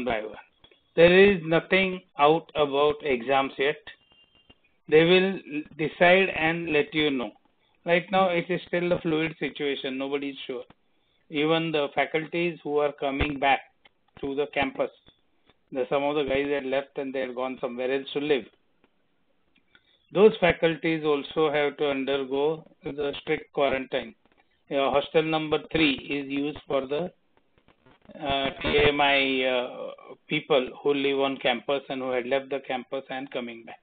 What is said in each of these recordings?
by one. There is nothing out about exams yet. They will decide and let you know. Right now, it is still a fluid situation. Nobody is sure. Even the faculties who are coming back to the campus, some of the guys had left and they had gone somewhere else to live. Those faculties also have to undergo the strict quarantine. Hostel number 3 is used for the TMI people who live on campus and who had left the campus and coming back.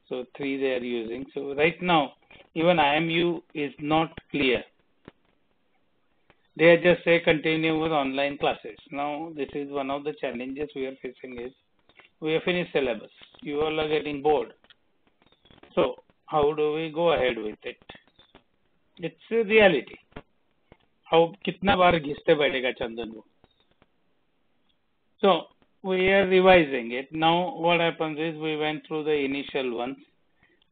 So 3 they are using. So right now, even IMU is not clear. They just say continue with online classes. Now, this is one of the challenges we are facing is we have finished syllabus. You all are getting bored. So how do we go ahead with it? It's a reality. How kitna baar ghiste baithega Chandan wo. So we are revising it. Now what happens is we went through the initial ones.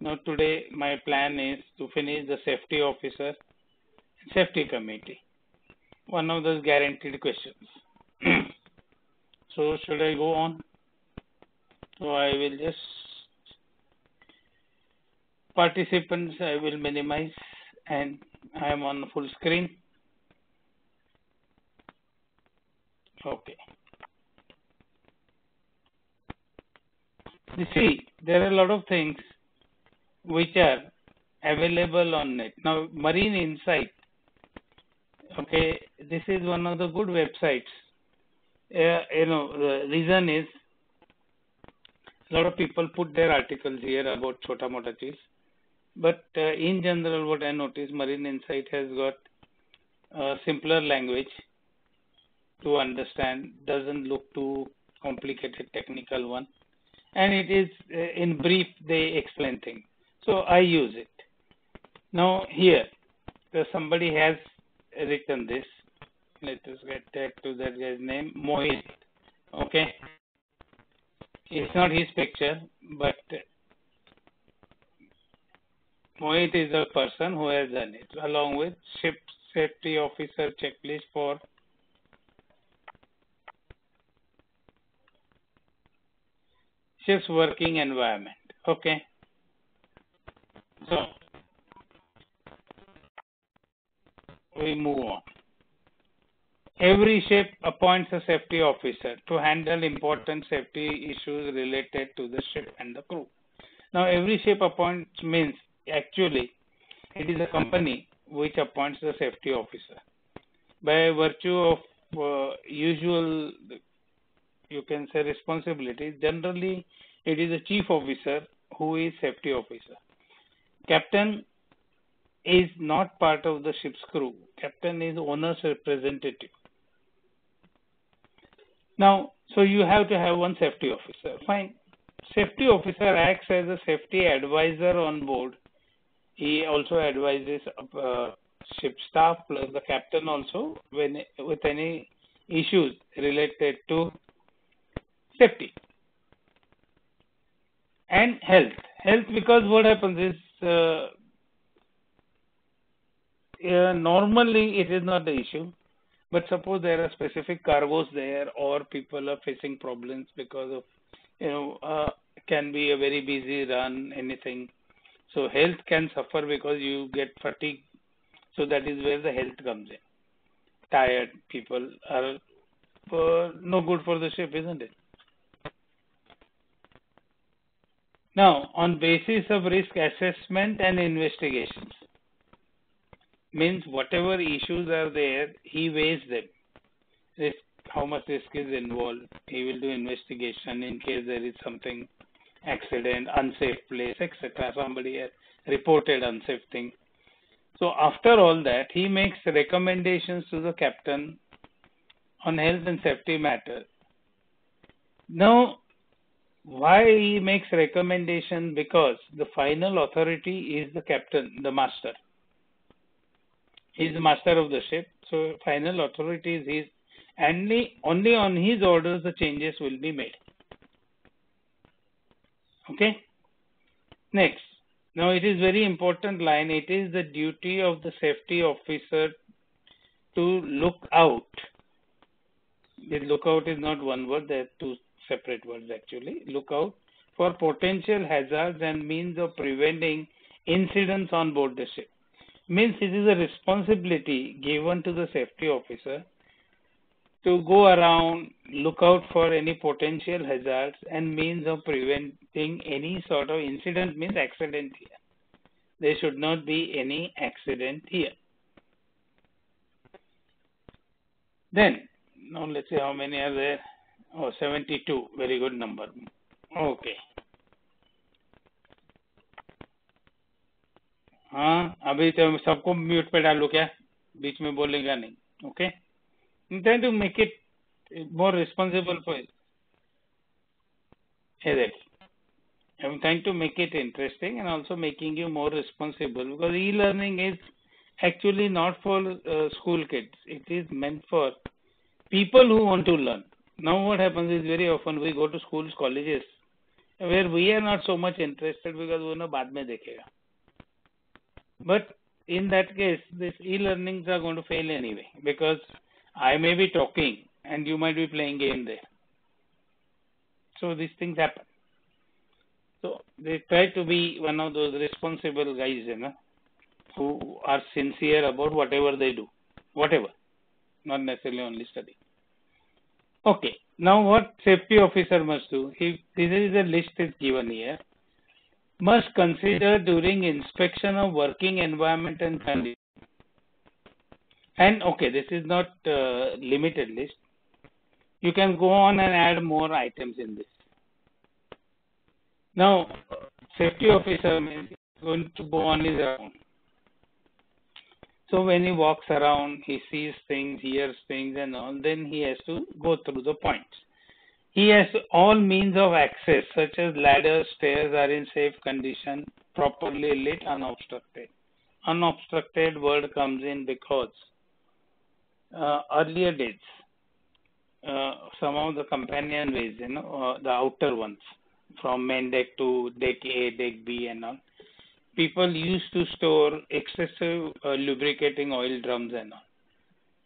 Now today my plan is to finish the safety officer, safety committee. One of those guaranteed questions. So should I go on? So I will just participants I will minimize and I am on full screen. Okay. You see, there are a lot of things which are available on net. Now, Marine Insight, okay, this is one of the good websites. The reason is a lot of people put their articles here about chota mota cheez. But in general, what I noticed, Marine Insight has got a simpler language to understand, doesn't look too complicated technical one. And it is, in brief, they explain things. So I use it. Now here, somebody has written this. Let us get back to that guy's name, Mohit. Okay. It's not his picture, but Mohit is a person who has done it, along with ship safety officer checklist for ship's working environment. Okay. So we move on. Every ship appoints a safety officer to handle important safety issues related to the ship and the crew. Now, every ship appoints means actually it is a company which appoints the safety officer. By virtue of usual, you can say, responsibilities, generally it is a chief officer who is safety officer. Captain is not part of the ship's crew. Captain is owner's representative. Now, so you have to have one safety officer. Fine. Safety officer acts as a safety advisor on board. He also advises ship staff plus the captain also with any issues related to safety and health. Health, because what happens is normally it is not the issue. But suppose there are specific cargoes there or people are facing problems because of, can be a very busy run, anything. So health can suffer because you get fatigue. So that is where the health comes in. Tired people are no good for the ship, isn't it? Now, on basis of risk assessment and investigations, means whatever issues are there, he weighs them. Risk, how much risk is involved. He will do investigation in case there is something, accident, unsafe place, etc. Somebody has reported unsafe thing. So after all that, he makes recommendations to the captain on health and safety matters. Now, why he makes recommendation? Because the final authority is the captain, the master. He is the master of the ship, so final authority is his, and only on his orders the changes will be made. Okay. Next, now it is very important line. It is the duty of the safety officer to look out The lookout is not one word, there are two separate words actually. Lookout for potential hazards and means of preventing incidents on board the ship. Means it is a responsibility given to the safety officer to go around, look out for any potential hazards and means of preventing any sort of incident, means accident here. There should not be any accident here. Then, now let's see how many are there. Oh, 72. Very good number. Okay. हाँ, अभी तो सबको mute पे डालू क्या? बीच में बोलेगा नहीं. Okay. I'm trying to make it more responsible for it. I'm trying to make it interesting and also making you more responsible, because e-learning is actually not for school kids. It is meant for people who want to learn. Now what happens is very often we go to schools, colleges, where we are not so much interested because we know बाद में देखेगा. But in that case, these e-learnings are going to fail anyway, because I may be talking and you might be playing game there. So these things happen. So they try to be one of those responsible guys, who are sincere about whatever they do. Whatever. Not necessarily only study. Okay. Now what safety officer must do? This is a list is given here. Must consider during inspection of working environment and condition. And okay, this is not limited list. You can go on and add more items in this. Now, safety officer is going to go on his own. So when he walks around, he sees things, hears things and all, then he has to go through the points. He has all means of access, such as ladders, stairs are in safe condition, properly lit, unobstructed. Unobstructed word comes in because earlier days, some of the companion ways, the outer ones, from main deck to deck A, deck B and all, people used to store excessive lubricating oil drums and all.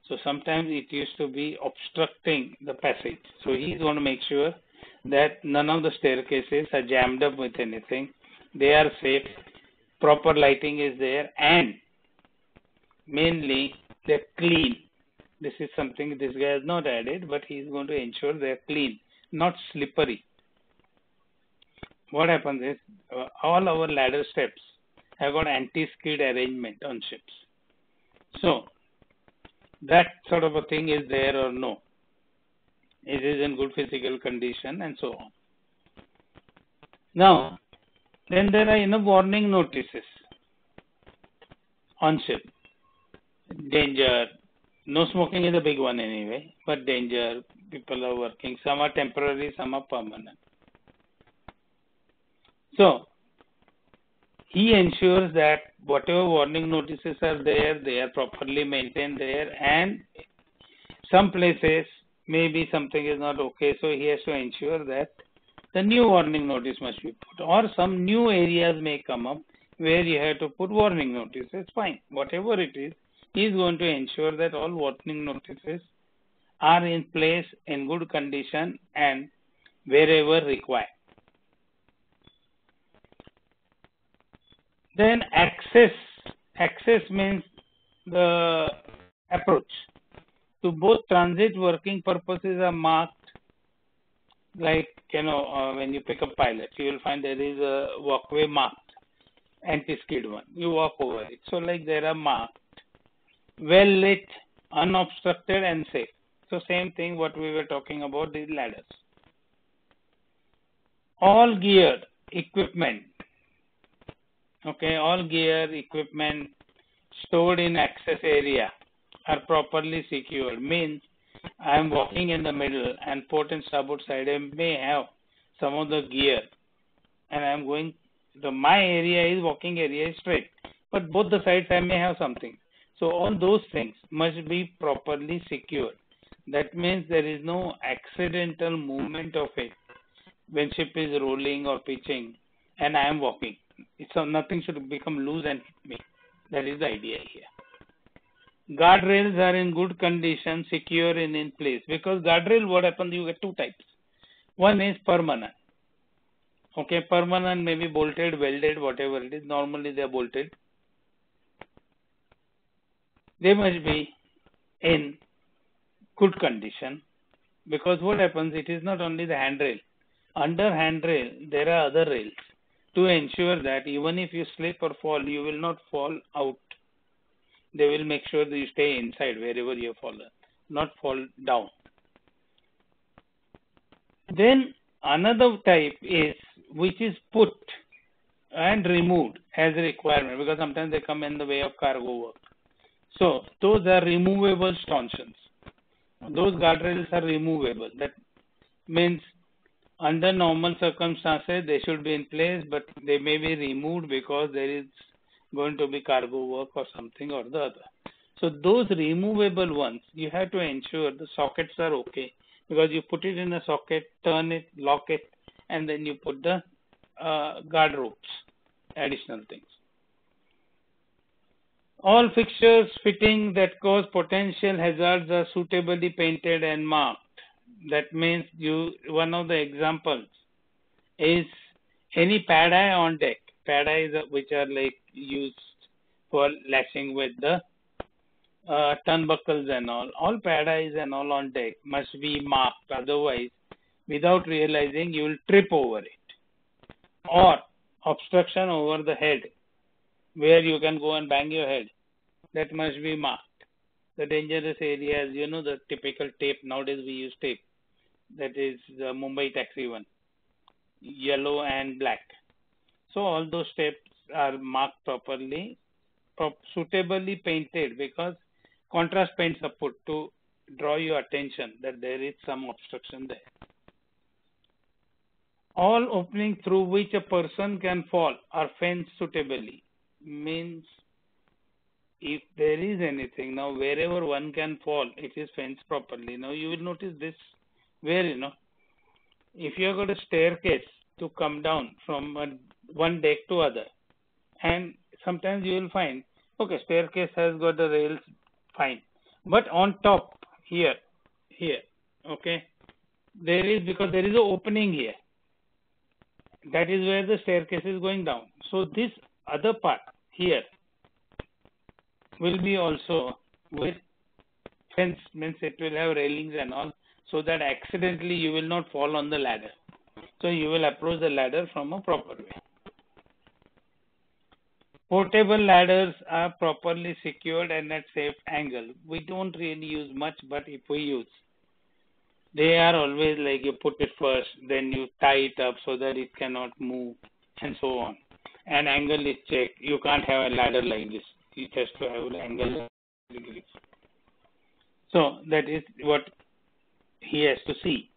So sometimes it used to be obstructing the passage. So he's going to make sure that none of the staircases are jammed up with anything. They are safe, proper lighting is there, and mainly they're clean. This is something this guy has not added, but he's going to ensure they're clean, not slippery. What happens is all our ladder steps have got anti-skid arrangement on ships. So that sort of a thing is there or no. It is in good physical condition and so on. Now, then there are warning notices on ship. Danger. No smoking is a big one anyway, but danger. People are working. Some are temporary, some are permanent. So, he ensures that whatever warning notices are there, they are properly maintained there, and some places maybe something is not okay, so he has to ensure that the new warning notice must be put, or some new areas may come up where you have to put warning notices. Fine, whatever it is, he is going to ensure that all warning notices are in place in good condition and wherever required. Then access means the approach to both transit working purposes are marked, like when you pick up pilot, you will find there is a walkway marked, anti-skid one. You walk over it. So like there are marked, well lit, unobstructed and safe. So same thing what we were talking about, these ladders. All gear, equipment. Okay, all gear, equipment stored in access area are properly secured. Means I am walking in the middle and port and starboard side I may have some of the gear, and I am going, my area is walking area is straight, but both the sides I may have something. So all those things must be properly secured. That means there is no accidental movement of it when ship is rolling or pitching and I am walking. Nothing should become loose and hit me. That is the idea here. Guardrails are in good condition, secure and in place. Because guardrail, what happens, you get two types. One is permanent. Okay, permanent may be bolted, welded, whatever it is. Normally they are bolted. They must be in good condition, because what happens, it is not only the handrail. Under handrail, there are other rails to ensure that even if you slip or fall, you will not fall out. They will make sure that you stay inside wherever you have fallen, not fall down. Then another type is which is put and removed as a requirement, because sometimes they come in the way of cargo work. So those are removable stanchions. Those guardrails are removable. That means under normal circumstances they should be in place, but they may be removed because there is going to be cargo work or something or the other. So those removable ones, you have to ensure the sockets are okay, because you put it in a socket, turn it, lock it, and then you put the guard ropes, additional things. All fixtures fitting that cause potential hazards are suitably painted and marked. That means one of the examples is any pad eye on deck. Pad eyes which are like used for lashing with the turnbuckles and all pad eyes and all on deck must be marked. Otherwise, without realizing, you will trip over it. Or obstruction over the head, where you can go and bang your head. That must be marked. The dangerous areas, the typical tape. Nowadays we use tape. That is the Mumbai taxi one, yellow and black. So all those tapes are marked properly, suitably painted, because contrast paints are put to draw your attention that there is some obstruction there. All opening through which a person can fall are fenced suitably. Means if there is anything, now wherever one can fall, it is fenced properly. Now you will notice this, where if you have got a staircase to come down from one deck to other, and sometimes you will find, okay, staircase has got the rails, fine, but on top here, okay, because there is an opening here. That is where the staircase is going down. So this other part here will be also with fence, means it will have railings and all, so that accidentally you will not fall on the ladder. So you will approach the ladder from a proper way. Portable ladders are properly secured and at safe angle. We don't really use much, but if we use, they are always like you put it first, then you tie it up so that it cannot move, and so on. And angle is checked. You can't have a ladder like this. It has to have an angle. So that is what he has to see.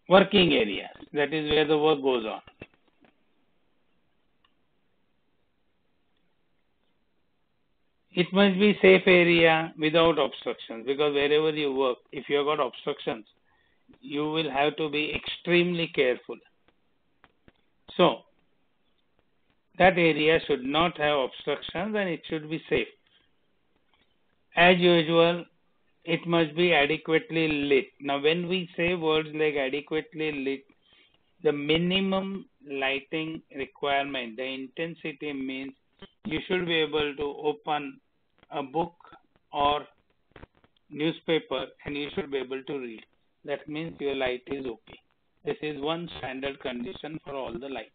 Working areas, that is where the work goes on. It must be safe area without obstructions, because wherever you work, if you have got obstructions, you will have to be extremely careful. So that area should not have obstructions and it should be safe. As usual, it must be adequately lit. Now when we say words like adequately lit, the minimum lighting requirement, the intensity, means you should be able to open a book or newspaper and you should be able to read. That means your light is okay. This is one standard condition for all the light.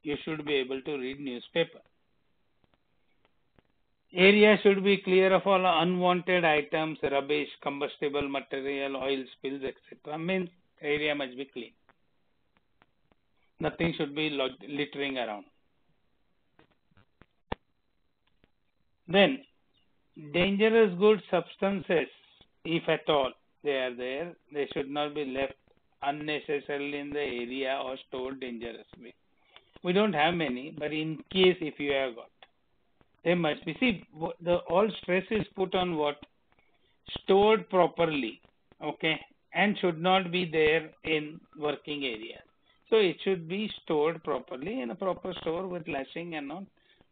You should be able to read newspaper. Area should be clear of all unwanted items, rubbish, combustible material, oil spills, etc. Means area must be clean. Nothing should be littering around. Then, dangerous good substances, if at all they are there, they should not be left unnecessarily in the area or stored dangerously. We don't have many, but in case if you have got, they must be. See, all stress is put on what? Stored properly, okay, and should not be there in working area. So it should be stored properly in a proper store with lashing and all,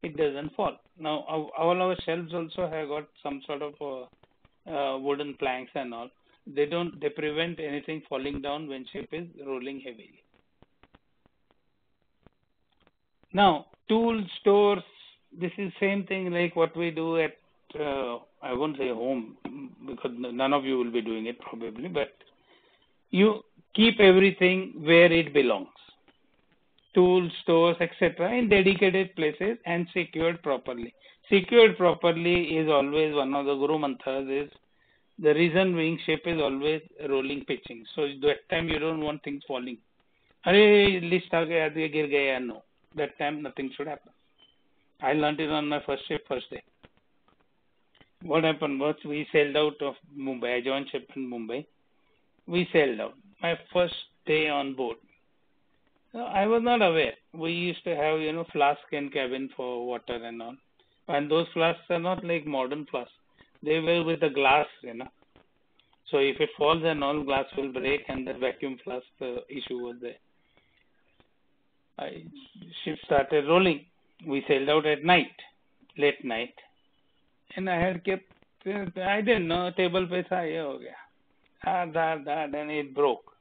it doesn't fall. Now, all our shelves also have got some sort of wooden planks and all. They prevent anything falling down when ship is rolling heavily. Now, tool stores, this is same thing like what we do at, I won't say home, because none of you will be doing it probably, but you keep everything where it belongs. Tools, stores, etc. in dedicated places and secured properly. Secured properly is always one of the Guru mantras. Is the reason being ship is always rolling pitching. So that time you don't want things falling. Arey list aa gaya, gir gaya, no. That time nothing should happen. I learned it on my first ship, first day. What happened was we sailed out of Mumbai. I joined ship in Mumbai. We sailed out. My first day on board. I was not aware. We used to have, flask in cabin for water and all. And those flasks are not like modern flasks. They were with the glass, So if it falls and all, glass will break, and the vacuum flask, the issue was there. Ship started rolling. We sailed out at night, late night. And I had kept, I didn't know, table pe tha, ye ho gaya. And it broke.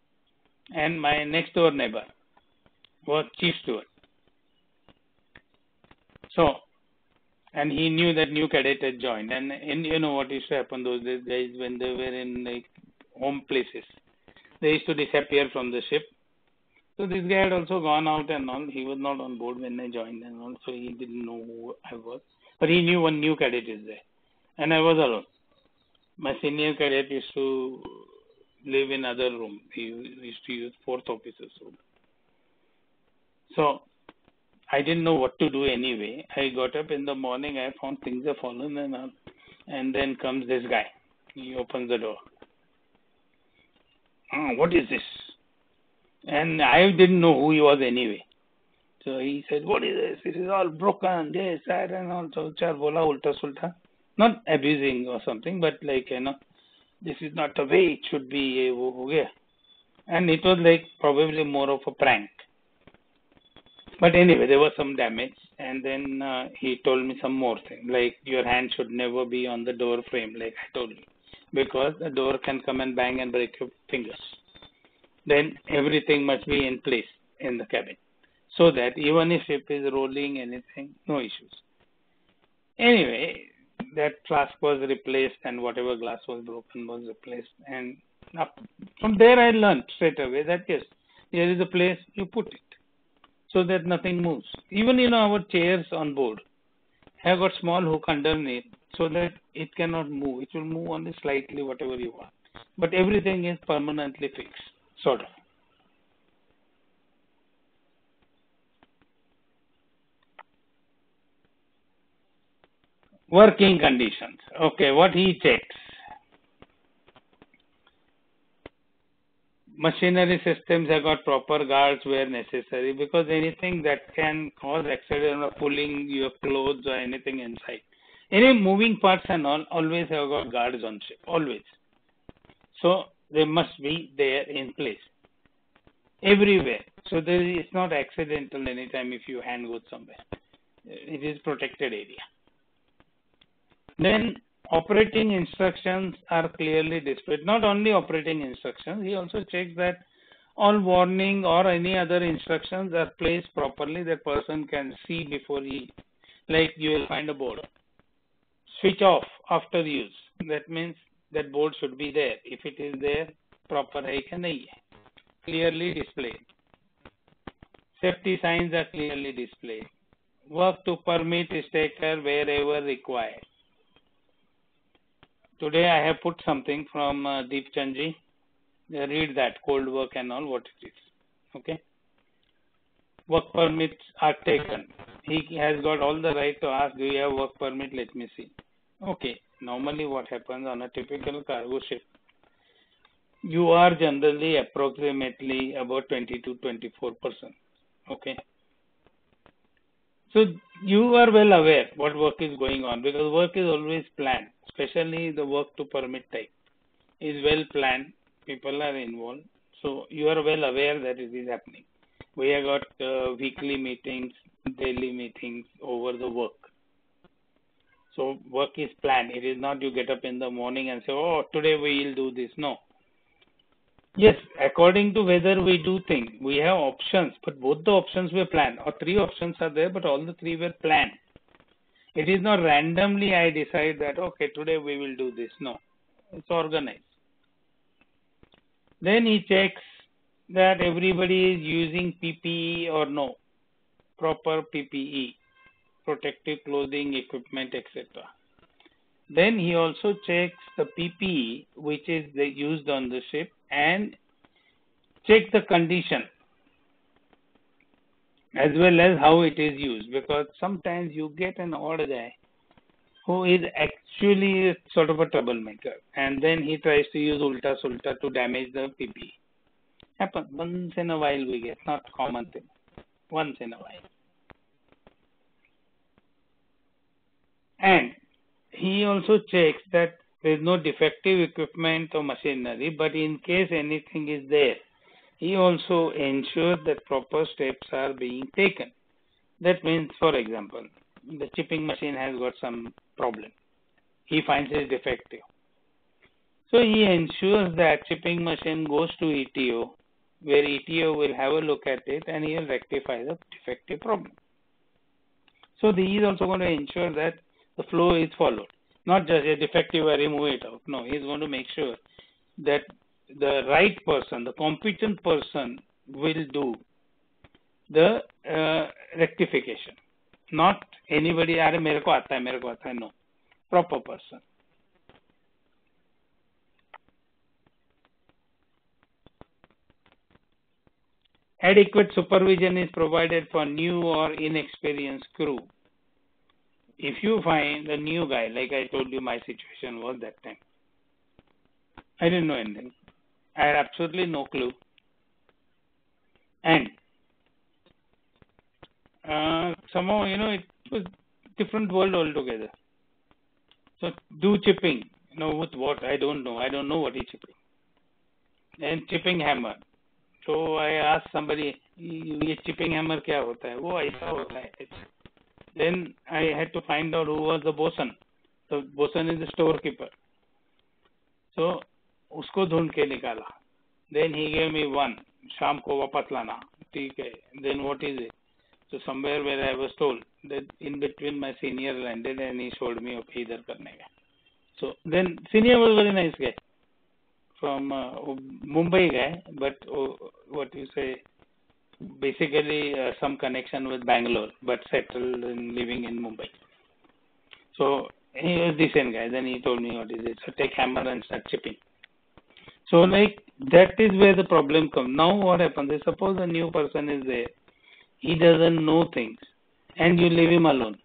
And my next door neighbor was chief steward. So, and he knew that new cadet had joined. And what used to happen those days, guys, when they were in like home places, they used to disappear from the ship. So this guy had also gone out and all. He was not on board when I joined and all, so he didn't know who I was. But he knew one new cadet is there. And I was alone. My senior cadet used to live in other room. He used to use fourth officer's room. So I didn't know what to do anyway. I got up in the morning. I found things have fallen and all. And then comes this guy. He opens the door. What is this? And I didn't know who he was anyway. So he said, what is this? This is all broken, this, that, and all. So char bola ulta sulta. Not abusing or something, but like, this is not the way it should be. And it was like probably more of a prank. But anyway, there was some damage. And then he told me some more thing, like your hand should never be on the door frame, like I told you, because the door can come and bang and break your fingers. Then everything must be in place in the cabin, so that even if ship is rolling anything, no issues. Anyway, that flask was replaced and whatever glass was broken was replaced. And from there I learned straight away that yes, there is a place you put it so that nothing moves. Even our chairs on board have got small hook underneath so that it cannot move. It will move only slightly, whatever you want. But everything is permanently fixed, sort of. Working conditions. Okay, what he checks. Machinery systems have got proper guards where necessary, because anything that can cause accident or pulling your clothes or anything inside. Any moving parts and all always have got guards on ship, always. So they must be there in place. Everywhere. So it's not accidental anytime if your hand goes somewhere. It is protected area. Then operating instructions are clearly displayed. Not only operating instructions, he also checks that all warning or any other instructions are placed properly. The person can see before like you will find a board. Switch off after use. That means that board should be there. If it is there, proper hai ki nahi hai. Clearly displayed. Safety signs are clearly displayed. Work to permit is taken wherever required. Today I have put something from Deep Chandji. Read that, cold work and all, what it is. Okay. Work permits are taken. He has got all the right to ask, do you have work permit? Let me see. Okay. Normally what happens on a typical cargo ship, you are generally approximately about 20 to 24%. Okay. So you are well aware what work is going on, because work is always planned, especially the work to permit type is well planned. People are involved. So you are well aware that it is happening. We have got weekly meetings, daily meetings over the work. So work is planned. It is not you get up in the morning and say, oh, today we will do this. No. Yes, according to whether we do things, we have options, but both the options were planned. Or three options are there, but all the three were planned. It is not randomly I decide that, okay, today we will do this. No, it's organized. Then he checks that everybody is using PPE or no, proper PPE, protective clothing, equipment, etc. Then he also checks the PPE which is used on the ship and check the condition as well as how it is used, because sometimes you get an odd guy who is actually sort of a troublemaker and then he tries to use ulta sulta to damage the PPE. Happens once in a while, we get, not common thing, once in a while. And he also checks that there is no defective equipment or machinery, but in case anything is there, he also ensures that proper steps are being taken. That means, for example, the chipping machine has got some problem. He finds it defective. So he ensures that chipping machine goes to ETO, where ETO will have a look at it and he will rectify the defective problem. So he is also going to ensure that the flow is followed. Not just a defective, I remove it out. No, he is going to make sure that the right person, the competent person will do the rectification. Not anybody, अरे मेरे को आता है, no. Proper person. Adequate supervision is provided for new or inexperienced crew. If you find a new guy, like I told you my situation was that time, I didn't know anything. I had absolutely no clue. And somehow, it was different world altogether. So do chipping, with what? I don't know. I don't know what is chipping. And chipping hammer. So I asked somebody, ये chipping hammer क्या होता है? वो ऐसा होता है. Then I had to find out who was the bosun. The bosun is the storekeeper. So उसको ढूंढ के निकाला. Then he gave me one. शाम को वापस लाना. ठीक है. Then what is it? So somewhere where I was told that in between my senior landed and he showed me, okay, इधर करने का. So then senior was very nice guy from Mumbai guy, but what you say, basically some connection with Bangalore, but settled and living in Mumbai. So he was decent guy. Then he told me what is it. So take hammer and start chipping. So like that is where the problem comes. Now what happens is, suppose a new person is there, he doesn't know things, and you leave him alone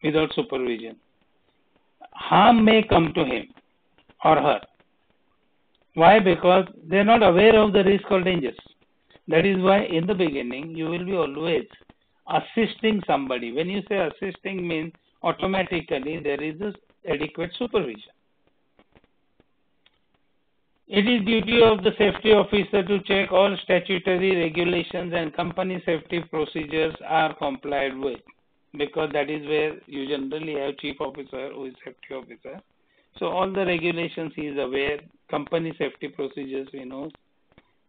without supervision. Harm may come to him or her. Why? Because they are not aware of the risk or dangers. That is why in the beginning you will be always assisting somebody. When you say assisting means automatically there is this adequate supervision. It is duty of the safety officer to check all statutory regulations and company safety procedures are complied with, because that is where you generally have chief officer who is safety officer. So all the regulations he is aware, company safety procedures he knows.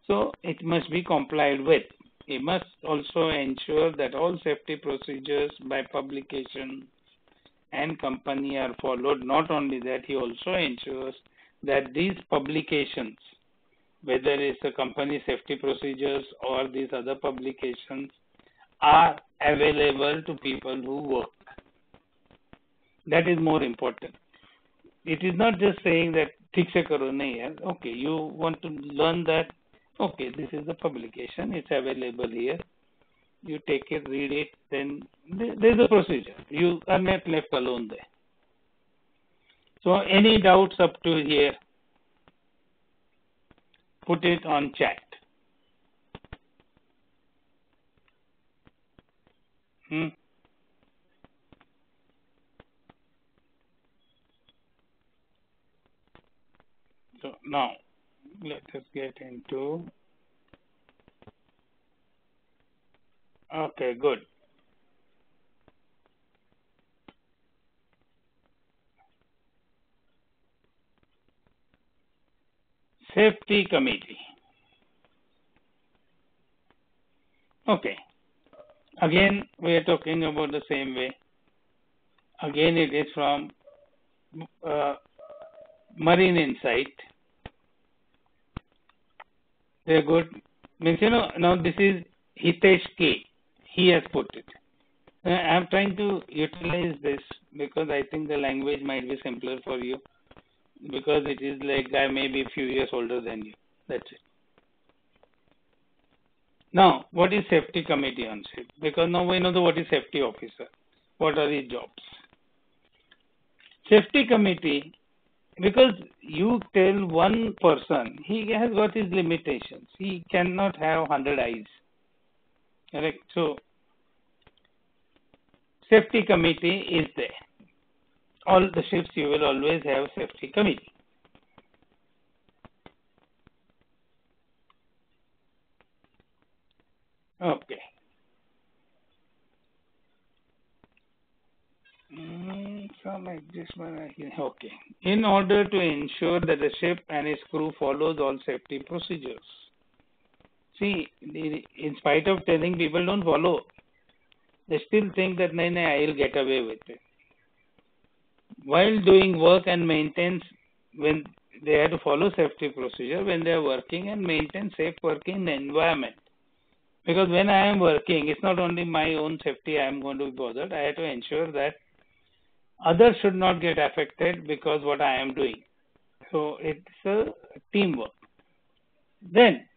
So it must be complied with. He must also ensure that all safety procedures by publication and company are followed. Not only that, he also ensures that these publications, whether it's the company safety procedures or these other publications, are available to people who work. That is more important. It is not just saying that ठीक से करो नहीं है. Okay, you want to learn that. Okay, this is the publication. It's available here. You take it, read it. Then there is a procedure. You are not left alone there. So any doubts up to here, put it on chat. So now let us get into Okay, good. Safety committee. Okay. Again, we are talking about the same way. Again, it is from uh, Marine Insight. They're good. Means, now this is Hitesh K. He has put it. I'm trying to utilize this because I think the language might be simpler for you because it is like I may be a few years older than you. That's it. Now, what is safety committee on ship? Because now we know what is safety officer. What are his jobs? Safety committee, because you tell one person, he has got his limitations. He cannot have 100 eyes. Correct? So, safety committee is there. All the ships you will always have safety committee. Okay. Some adjustment. Okay. In order to ensure that the ship and its crew follows all safety procedures. See, in spite of telling people don't follow, they still think that no, I'll get away with it. While doing work and maintenance, when they have to follow safety procedure, when they are working and maintain safe working environment. Because when I am working, it's not only my own safety I am going to be bothered. I have to ensure that others should not get affected because what I am doing. So it's a teamwork. Then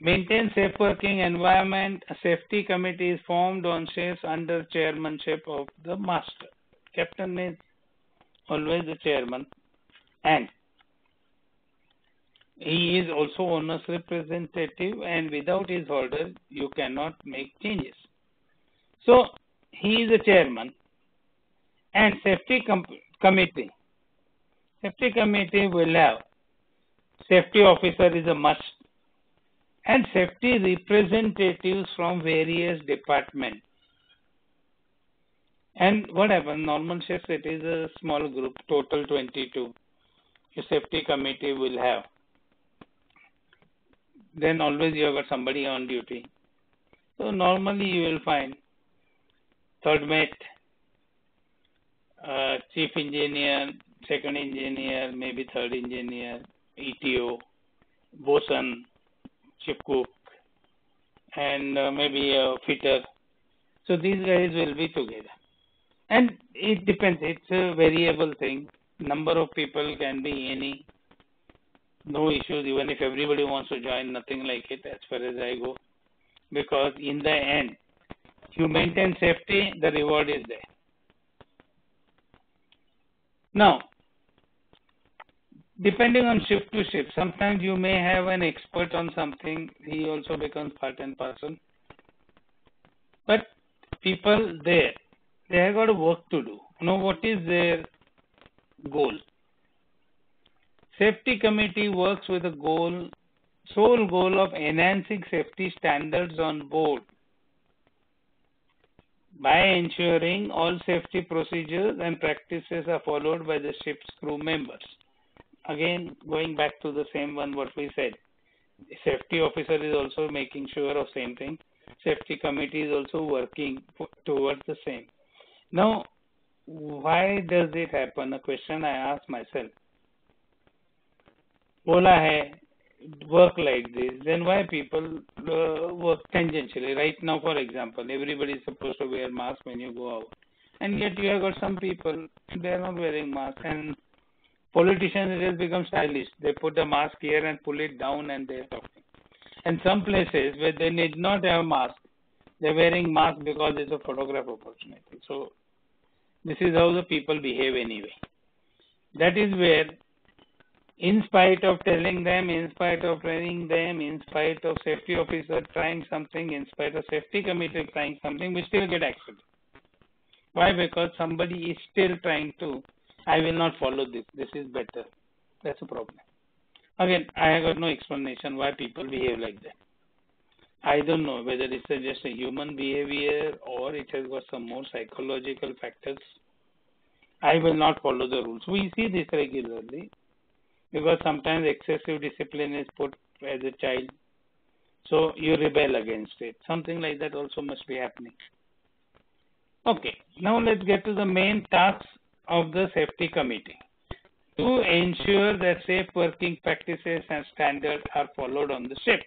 maintain safe working environment. A safety committee is formed on ships under chairmanship of the master. Captain is always the chairman, and he is also owner's representative, and without his order you cannot make changes. So he is the chairman, and committee. Safety committee will have safety officer is a must, and safety representatives from various departments. And what happens? Normal ships, it is a small group, total 22. A safety committee will have. Then always you have got somebody on duty. So normally you will find third mate, chief engineer, second engineer, maybe third engineer, ETO, bosun, ship cook, and maybe a fitter. So these guys will be together. And it depends. It's a variable thing. Number of people can be any. No issues, even if everybody wants to join, nothing like it as far as I go. Because in the end, you maintain safety, the reward is there. Now, depending on ship to ship, sometimes you may have an expert on something, he also becomes part and parcel. But people there, they have got work to do. Now, what is their goal? Safety committee works with a sole goal of enhancing safety standards on board by ensuring all safety procedures and practices are followed by the ship's crew members. Again, going back to the same one what we said. The safety officer is also making sure of same thing. Safety committee is also working towards the same. Now, why does it happen? A question I ask myself. बोला है work like this, then why people work tangentially? Right now, for example, everybody is supposed to wear mask when you go out, and yet you have got some people they are not wearing mask, and politicians it has become stylish. They put a mask here and pull it down, and they are talking. And some places where they need not have mask, they are wearing mask because it's a photograph opportunity. So this is how the people behave anyway. That is where, in spite of telling them, in spite of training them, in spite of safety officer trying something, in spite of safety committee trying something, we still get accident. Why? Because somebody is still trying to, I will not follow this, this is better. That's a problem. Again, I have got no explanation why people behave like that. I don't know whether it's just a human behavior or it has got some more psychological factors. I will not follow the rules. We see this regularly because sometimes excessive discipline is put as a child, so you rebel against it. Something like that also must be happening. Okay, now let's get to the main tasks of the safety committee. To ensure that safe working practices and standards are followed on the ship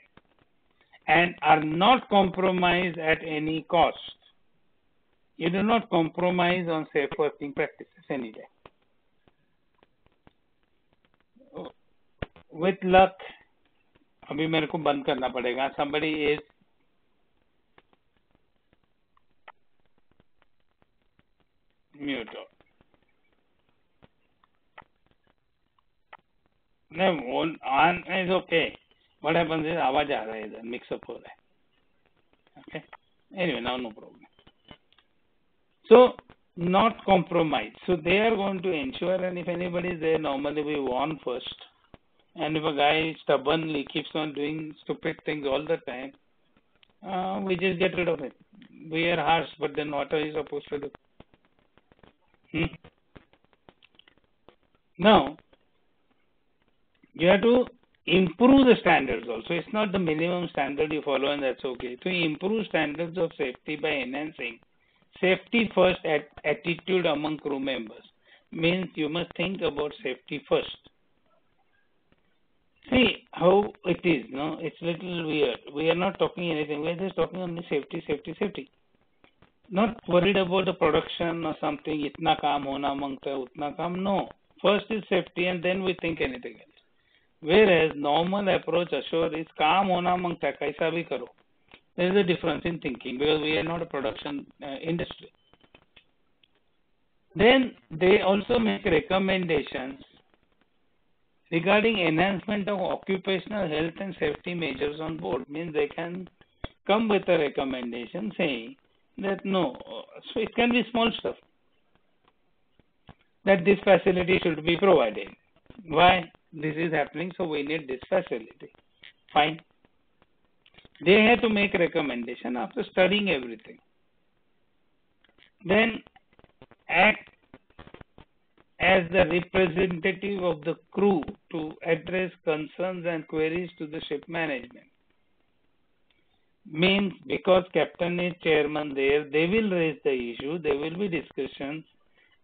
and are not compromised at any cost. You do not compromise on safe working practices anyway. With luck, अभी मेरे को बंद करना पड़ेगा. Somebody is mute. No, on is okay. What happens is आवाज आ रहा है इधर, mix up हो रहा है. Okay. Anyway, now no problem. So, not compromise. So, they are going to ensure, and if anybody is there, normally we warn first. And if a guy stubbornly keeps on doing stupid things all the time, we just get rid of it. We are harsh, but then what are you supposed to do? Now, you have to improve the standards also. It's not the minimum standard you follow and that's okay. To improve standards of safety by enhancing safety first attitude among crew members means you must think about safety first. See how it is, no? It's little weird. We are not talking anything. We are just talking only safety, safety, safety. Not worried about the production or something. Itna kaam hona mangta, utna kaam. No. First is safety and then we think anything else. Whereas normal approach assure is kaam hona mangta, kaisa bhi karo. There is a difference in thinking because we are not a production industry. Then they also make recommendations regarding enhancement of occupational health and safety measures on board. Means they can come with a recommendation saying that no, so it can be small stuff, that this facility should be provided. Why this is happening? So we need this facility. Fine. They have to make recommendation after studying everything. Then act as the representative of the crew to address concerns and queries to the ship management. Means because captain is chairman there, they will raise the issue, there will be discussions,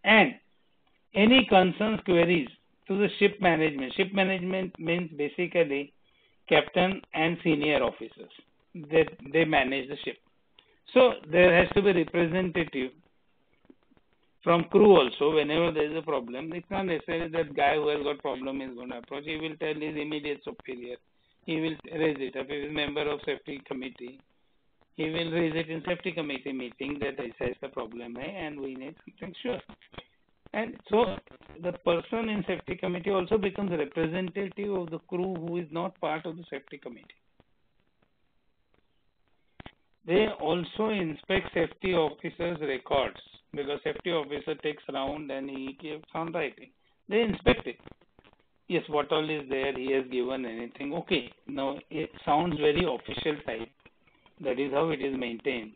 and any concerns, queries to the ship management. Ship management means basically captain and senior officers. They manage the ship. So there has to be representative from crew also. Whenever there is a problem, it's not necessarily that guy who has got problem is going to approach. He will tell his immediate superior. He will raise it up. If he is member of safety committee, he will raise it in safety committee meeting that this is the problem and we need something sure. And so the person in safety committee also becomes representative of the crew who is not part of the safety committee. They also inspect safety officers' records because safety officer takes round and he keeps on writing. They inspect it. Yes, what all is there, he has given anything. Okay, now it sounds very official type. That is how it is maintained.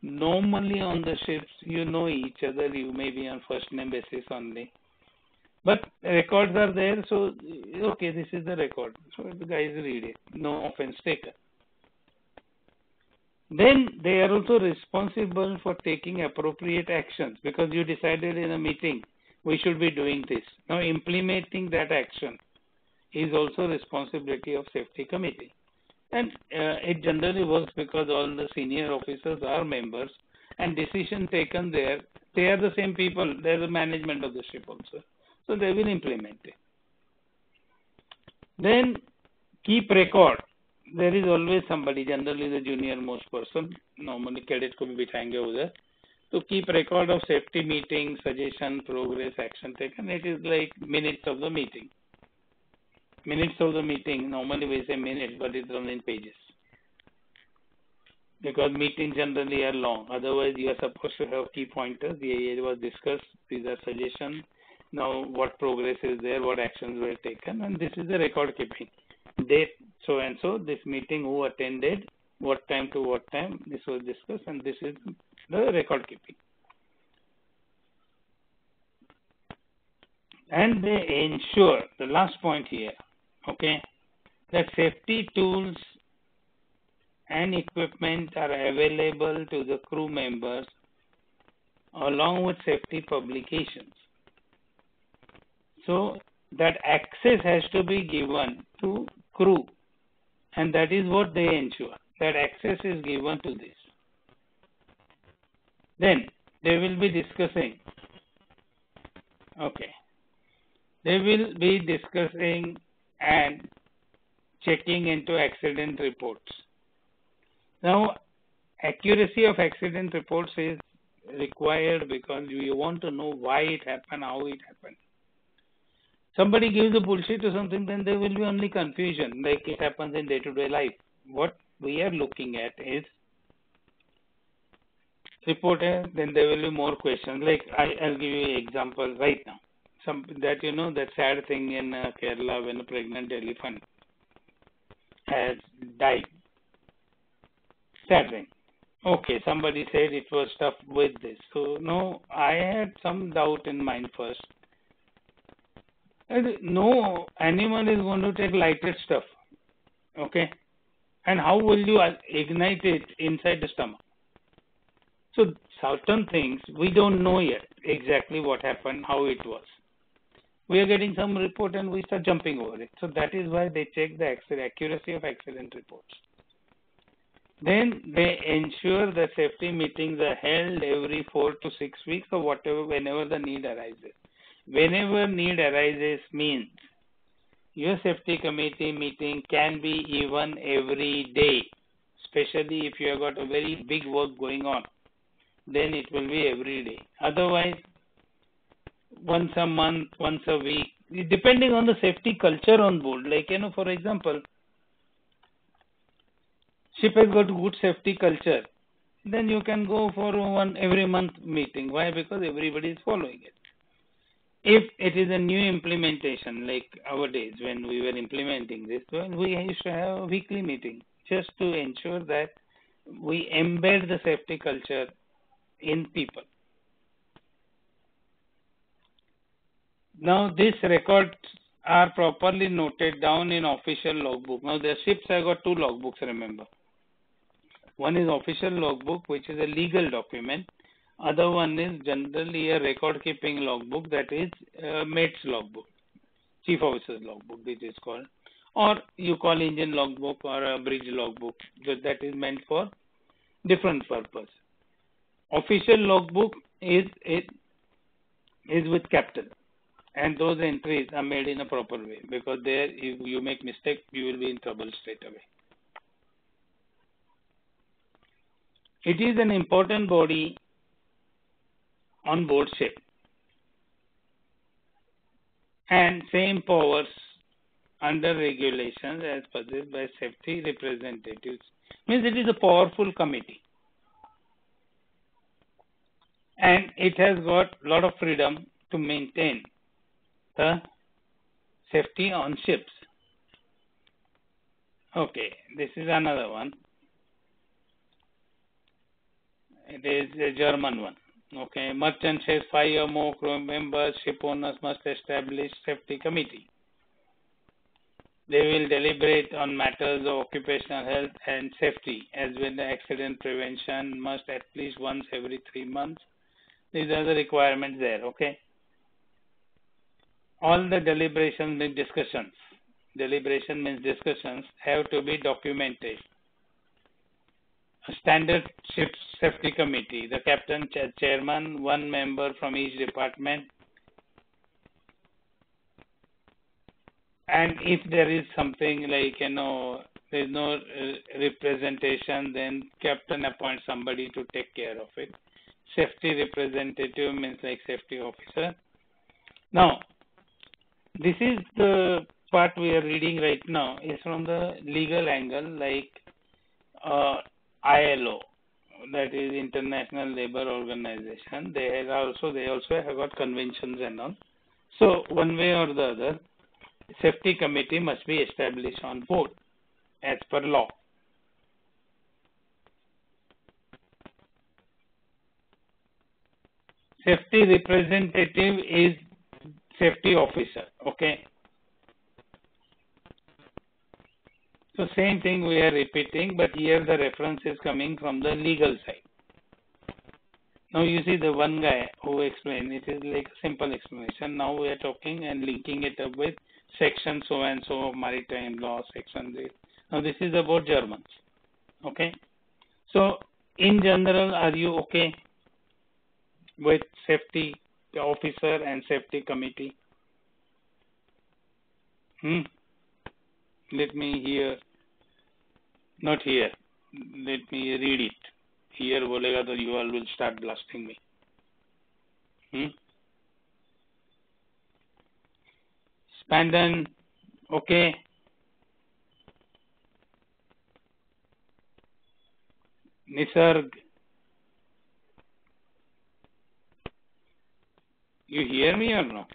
Normally on the ships, you know each other, you may be on first name basis only. But records are there, so okay, this is the record. So the guys read it, no offense taken. Then they are also responsible for taking appropriate actions because you decided in a meeting we should be doing this. Now implementing that action is also responsibility of safety committee. And it generally works because all the senior officers are members and decision taken there, they are the same people, they are the management of the ship also. So they will implement it. Then keep record. There is always somebody, generally the junior most person, normally cadet को भी बिठाएंगे उधर, to keep record of safety meetings, suggestion, progress, action taken. It is like minutes of the meeting. Minutes of the meeting, normally we say minutes, but it's run in pages. Because meetings generally are long. Otherwise, you are supposed to have key pointers. It was discussed. These are suggestions. Now, what progress is there, what actions were taken, and this is the record keeping. Date, so and so, this meeting, who attended, what time to what time this was discussed, and this is the record keeping. And they ensure, the last point here, okay, that safety tools and equipment are available to the crew members along with safety publications. So that access has to be given to crew, and that is what they ensure, that access is given to this. Then they will be discussing, okay, they will be discussing and checking into accident reports. Now, accuracy of accident reports is required because you want to know why it happened, how it happened. Somebody gives a bullshit or something, then there will be only confusion, like it happens in day-to-day life. What we are looking at is reporter, then there will be more questions. Like I'll give you an example right now. That sad thing in Kerala when a pregnant elephant has died. Sad thing. Okay, somebody said it was stuffed with this. So no, I had some doubt in mind first. And no animal is going to take lighted stuff. Okay. And how will you ignite it inside the stomach? So certain things we don't know yet exactly what happened, how it was. We are getting some report and we start jumping over it. So that is why they check the accuracy of accident reports. Then they ensure the safety meetings are held every 4 to 6 weeks or whenever the need arises. Whenever need arises means your safety committee meeting can be even every day, especially if you have got a very big work going on. Then it will be every day. Otherwise, once a month, once a week, depending on the safety culture on board. Like, for example, ship has got good safety culture, then you can go for one every month meeting. Why? Because everybody is following it. If it is a new implementation, like our days when we were implementing this, we used to have a weekly meeting just to ensure that we embed the safety culture in people. Now, these records are properly noted down in official logbook. Now, the ships have got 2 logbooks, remember. One is official logbook, which is a legal document. Other one is generally a record-keeping logbook, that is mate's logbook, chief officer's logbook, which is called. Or you call engine logbook or a bridge logbook. That is meant for different purpose. Official logbook is with captain. And those entries are made in a proper way, because there, if you make mistake, you will be in trouble straight away. It is an important body on board ship, and same powers under regulations as possessed by safety representatives. Means it is a powerful committee, and it has got a lot of freedom to maintain the safety on ships. Okay, this is another one. It is a German one. Okay, merchant ships 5 or more crew members, ship owners must establish safety committee. They will deliberate on matters of occupational health and safety, as well as accident prevention must at least once every 3 months. These are the requirements there, okay? All the deliberations means discussions. Deliberation means discussions have to be documented. A standard ship safety committee, the captain, chairman, 1 member from each department. And if there is something like, there is no representation, then captain appoints somebody to take care of it. Safety representative means like safety officer. Now, this is the part we are reading right now is from the legal angle, like ILO, that is International Labour Organization. They also have got conventions and all. So one way or the other, safety committee must be established on board as per law. Safety representative is safety officer. Okay. So same thing we are repeating, but here the reference is coming from the legal side. Now you see the one guy who explained, it is like a simple explanation. Now we are talking and linking it up with section so and so of maritime law, section this. Now this is about Germans. Okay. So in general, are you okay with safety officer and safety committee? Let me hear. Not here. Let me read it. Here बोलेगा तो you all will start blasting me. Spandon, okay. Nisarg, you hear me or no?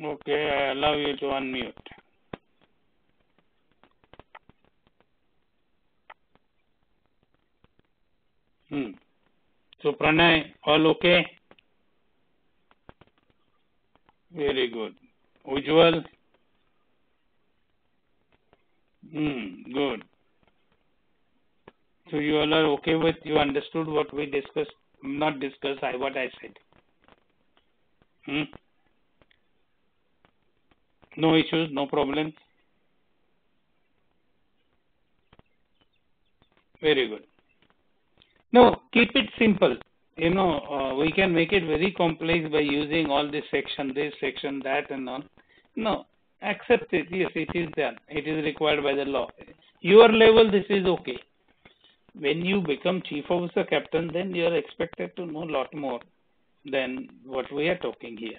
Okay, I allow you to unmute. So Pranay, all okay? Very good. Ujjwal? Good. So you all are okay with, you understood what we discussed, not discussed, what I said. No issues, no problems. Very good. No, keep it simple. We can make it very complex by using all this, section that, and all. No, accept it. Yes, it is done. It is required by the law. Your level, this is okay. When you become chief officer captain, then you are expected to know a lot more than what we are talking here.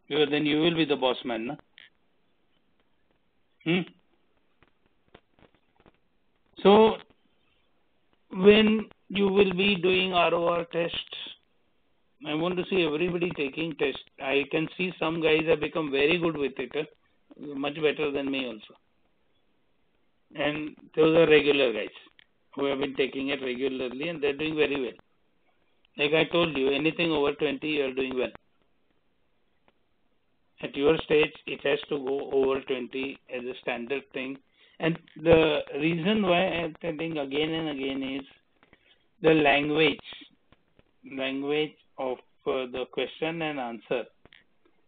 Because then you will be the boss man. No? So, when you will be doing ROR tests, I want to see everybody taking tests. I can see some guys have become very good with it, much better than me also. And those are regular guys who have been taking it regularly, and they're doing very well. Like I told you, anything over 20, you are doing well. At your stage, it has to go over 20 as a standard thing. And the reason why I'm telling again and again is the language of the question and answer.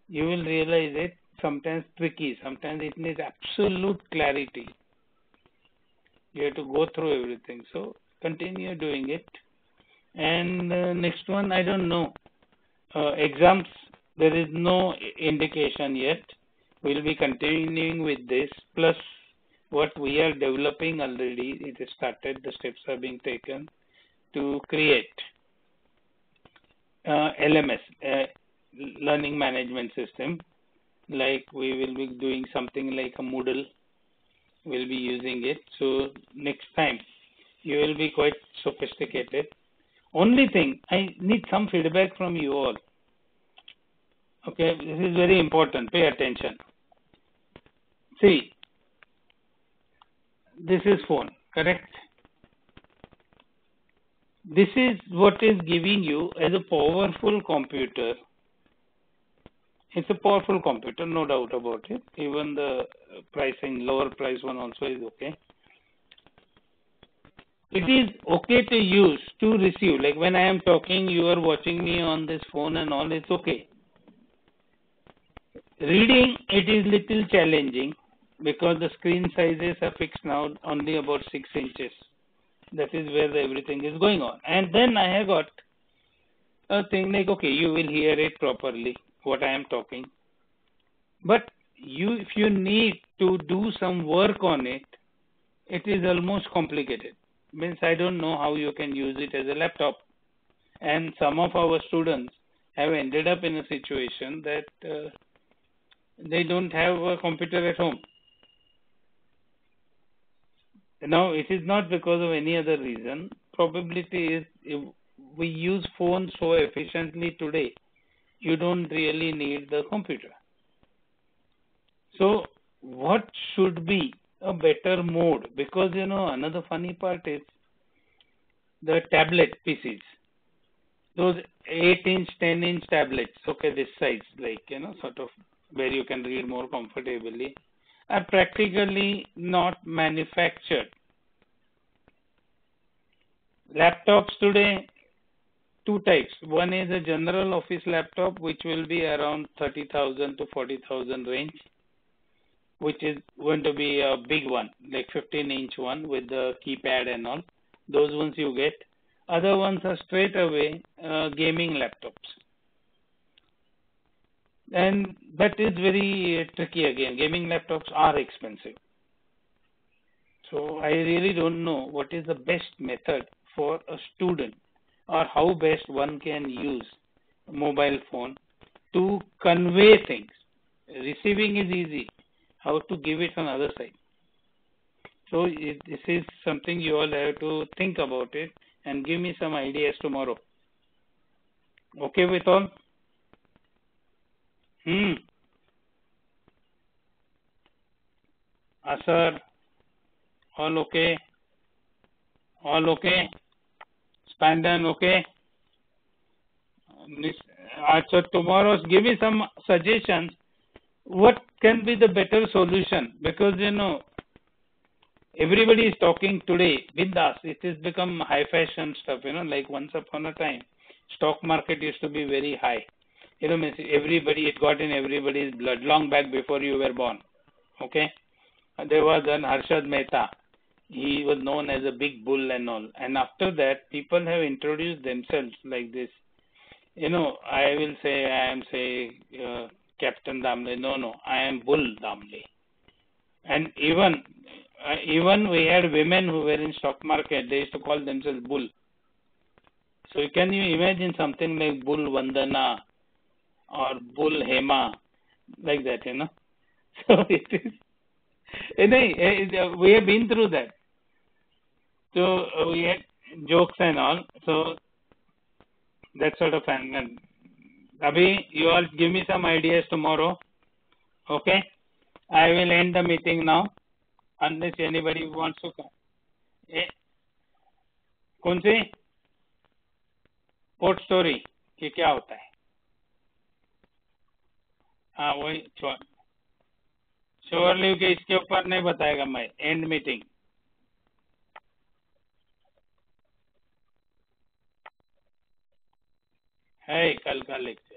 You will realize it sometimes tricky, sometimes it needs absolute clarity. You have to go through everything. So continue doing it. And next one, I don't know. Exams, there is no indication yet. We'll be continuing with this. Plus, what we are developing already, it has started, the steps are being taken to create LMS, learning management system. Like we will be doing something like a Moodle. We'll be using it. So next time, you will be quite sophisticated. Only thing, I need some feedback from you all. Okay, this is very important. Pay attention. See, this is phone, correct? This is what is giving you as a powerful computer. It's a powerful computer, no doubt about it. Even the pricing, lower price one also is okay. It is okay to use, to receive. Like when I am talking, you are watching me on this phone and all, it's okay. Reading, it is little challenging because the screen sizes are fixed now only about 6 inches. That is where everything is going on. And then I have got a thing like, okay, you will hear it properly, what I am talking. But if you need to do some work on it, it is almost complicated. Means I don't know how you can use it as a laptop. And some of our students have ended up in a situation that they don't have a computer at home. Now, it is not because of any other reason. Probability is we use phones so efficiently today. you don't really need the computer. So what should be a better mode? Because another funny part is the tablet PCs. Those 8-inch, 10-inch tablets, okay, this size, like, sort of where you can read more comfortably, are practically not manufactured. Laptops today, two types. One is a general office laptop, which will be around 30,000 to 40,000 range, which is going to be a big one, like 15-inch one with the keypad and all. Those ones you get. Other ones are straight away gaming laptops. And that is very tricky again. Gaming laptops are expensive. So I really don't know what is the best method for a student, or how best one can use a mobile phone to convey things. Receiving is easy. How to give it on the other side. So this is something you all have to think about it and give me some ideas tomorrow. Okay with all? Sir, all okay? All okay? Spandan okay? So tomorrow, give me some suggestions. What can be the better solution? Because everybody is talking today with us. It has become high fashion stuff. Like once upon a time, stock market used to be very high. Everybody, it got in everybody's blood long back before you were born. Okay, there was an Harshad Mehta. He was known as a big bull and all. And after that, people have introduced themselves like this. I will say I am Captain Damle. No, I am Bull Damle. And even we had women who were in stock market. They used to call themselves Bull. So can you imagine something like Bull Vandana or Bull Hema, like that? So it is. We have been through that. So we had jokes and all. So that sort of thing. And Abhi, you all give me some ideas tomorrow. Okay? I will end the meeting now, unless anybody wants to come. कौन सी port story कि क्या होता है? हाँ वही sure leave के इसके ऊपर नहीं बताएगा मैं. And meeting. है कल का लेक्चर.